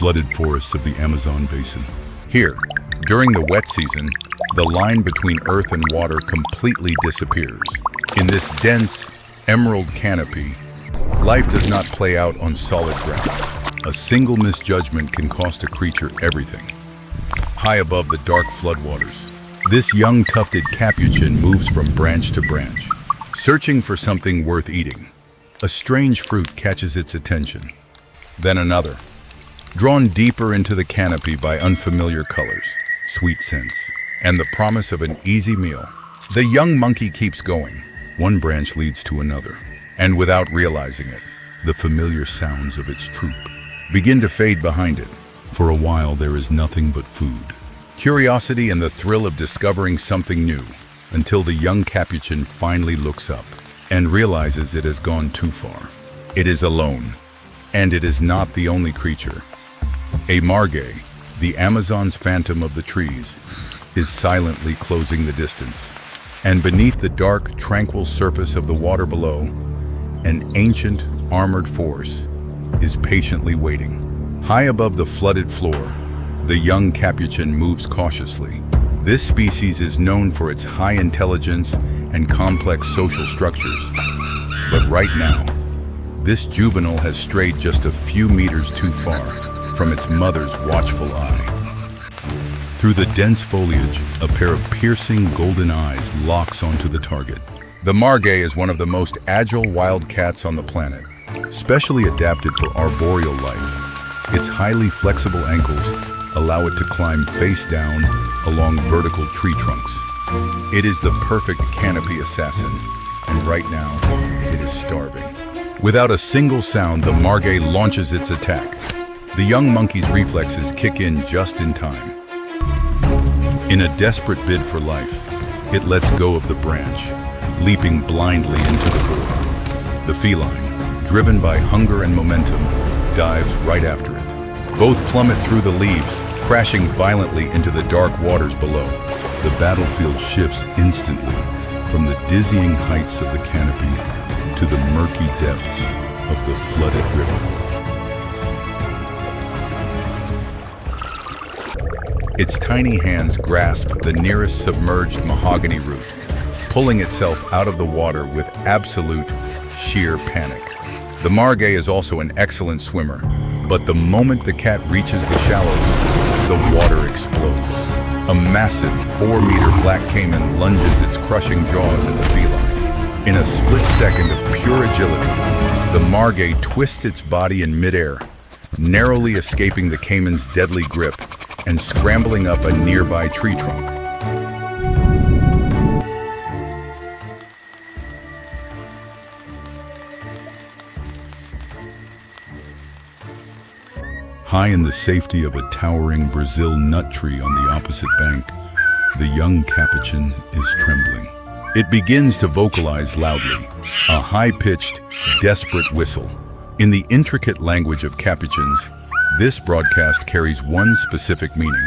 flooded forests of the Amazon basin. Here, during the wet season, the line between earth and water completely disappears. In this dense, emerald canopy, life does not play out on solid ground. A single misjudgment can cost a creature everything. High above the dark floodwaters, this young tufted capuchin moves from branch to branch, searching for something worth eating. A strange fruit catches its attention, then another, drawn deeper into the canopy by unfamiliar colors, sweet scents, and the promise of an easy meal. The young monkey keeps going. One branch leads to another, and without realizing it, the familiar sounds of its troop begin to fade behind it. For a while, there is nothing but food, curiosity, and the thrill of discovering something new, until the young capuchin finally looks up and realizes it has gone too far. It is alone, and it is not the only creature. A Margay, the Amazon's phantom of the trees, is silently closing the distance. And beneath the dark, tranquil surface of the water below, an ancient, armored force is patiently waiting. High above the flooded floor, the young capuchin moves cautiously. This species is known for its high intelligence and complex social structures. But right now, this juvenile has strayed just a few meters too far from its mother's watchful eye. Through the dense foliage, a pair of piercing golden eyes locks onto the target. The Margay is one of the most agile wild cats on the planet, specially adapted for arboreal life. Its highly flexible ankles allow it to climb face down along vertical tree trunks. It is the perfect canopy assassin, and right now, it is starving. Without a single sound, the Margay launches its attack. The young monkey's reflexes kick in just in time. In a desperate bid for life, it lets go of the branch, leaping blindly into the void. The feline, driven by hunger and momentum, dives right after it. Both plummet through the leaves, crashing violently into the dark waters below. The battlefield shifts instantly from the dizzying heights of the canopy to the murky depths of the flooded river. Its tiny hands grasp the nearest submerged mahogany root, pulling itself out of the water with absolute, sheer panic. The Margay is also an excellent swimmer, but the moment the cat reaches the shallows, the water explodes. A massive 4-meter Black Caiman lunges its crushing jaws at the feline. In a split second of pure agility, the Margay twists its body in midair, narrowly escaping the caiman's deadly grip and scrambling up a nearby tree trunk. High in the safety of a towering Brazil nut tree on the opposite bank, the young capuchin is trembling. It begins to vocalize loudly, a high-pitched, desperate whistle. In the intricate language of capuchins, this broadcast carries one specific meaning.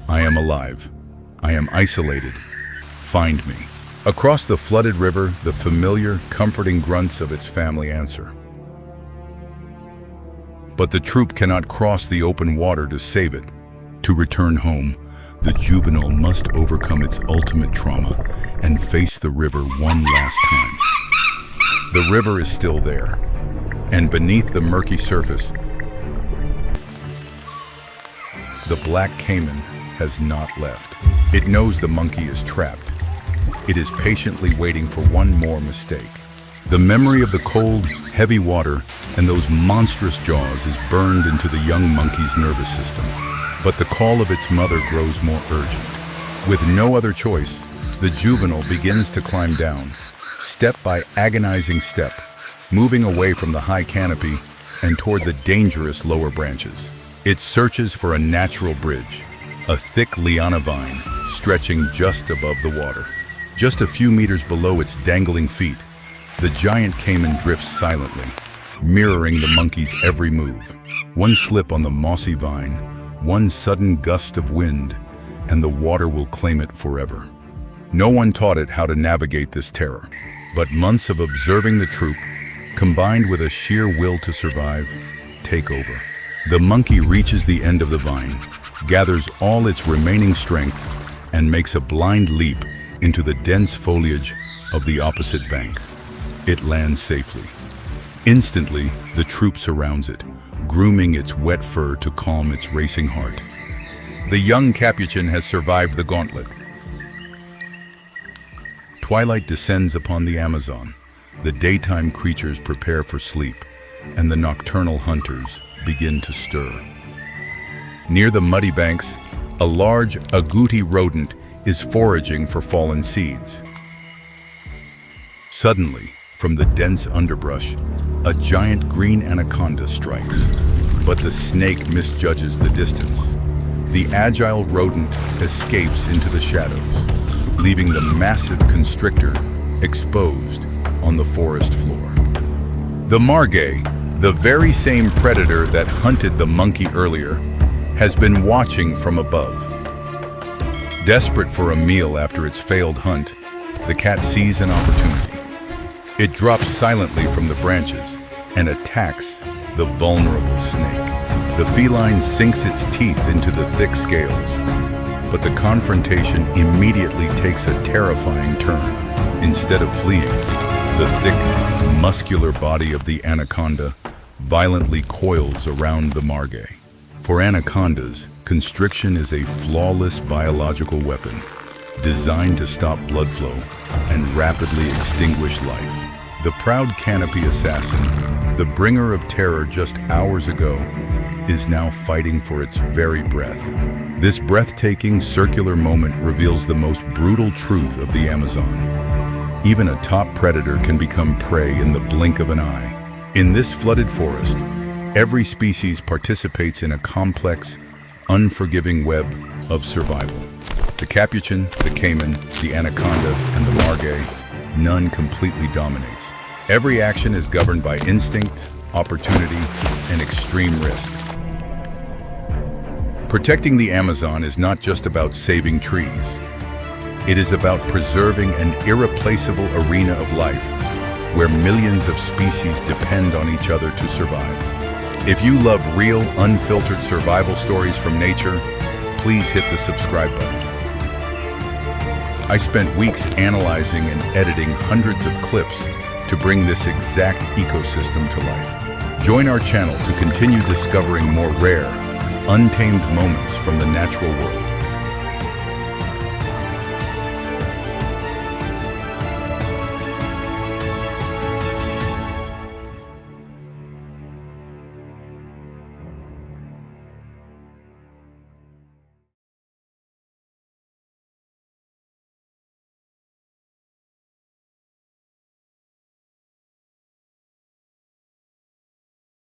I am alive. I am isolated. Find me. Across the flooded river, the familiar, comforting grunts of its family answer. But the troop cannot cross the open water to save it. To return home, the juvenile must overcome its ultimate trauma and face the river one last time. The river is still there, and beneath the murky surface, the Black Caiman has not left. It knows the monkey is trapped. It is patiently waiting for one more mistake. The memory of the cold, heavy water and those monstrous jaws is burned into the young monkey's nervous system. But the call of its mother grows more urgent. With no other choice, the juvenile begins to climb down, step by agonizing step, moving away from the high canopy and toward the dangerous lower branches. It searches for a natural bridge, a thick liana vine stretching just above the water. Just a few meters below its dangling feet, the giant caiman drifts silently, mirroring the monkey's every move. One slip on the mossy vine, one sudden gust of wind, and the water will claim it forever. No one taught it how to navigate this terror, but months of observing the troop, combined with a sheer will to survive, take over. The monkey reaches the end of the vine, gathers all its remaining strength, and makes a blind leap into the dense foliage of the opposite bank. It lands safely. Instantly, the troop surrounds it, grooming its wet fur to calm its racing heart. The young Capuchin has survived the gauntlet. Twilight descends upon the Amazon. The daytime creatures prepare for sleep, and the nocturnal hunters begin to stir. Near the muddy banks, a large agouti rodent is foraging for fallen seeds. Suddenly, from the dense underbrush, a giant green anaconda strikes, but the snake misjudges the distance. The agile rodent escapes into the shadows, leaving the massive constrictor exposed on the forest floor. The Margay, the very same predator that hunted the monkey earlier, has been watching from above. Desperate for a meal after its failed hunt, the cat sees an opportunity. It drops silently from the branches and attacks the vulnerable snake. The feline sinks its teeth into the thick scales, but the confrontation immediately takes a terrifying turn. Instead of fleeing, the thick, muscular body of the anaconda violently coils around the Margay. For anacondas, constriction is a flawless biological weapon, designed to stop blood flow and rapidly extinguish life. The proud Canopy assassin, the bringer of terror just hours ago, is now fighting for its very breath. This breathtaking circular moment reveals the most brutal truth of the Amazon. Even a top predator can become prey in the blink of an eye. In this flooded forest, every species participates in a complex, unforgiving web of survival. The Capuchin, the Caiman, the anaconda, and the Margay, none completely dominates. Every action is governed by instinct, opportunity, and extreme risk. Protecting the Amazon is not just about saving trees. It is about preserving an irreplaceable arena of life where millions of species depend on each other to survive. If you love real, unfiltered survival stories from nature, please hit the subscribe button. I spent weeks analyzing and editing hundreds of clips to bring this exact ecosystem to life. Join our channel to continue discovering more rare, untamed moments from the natural world.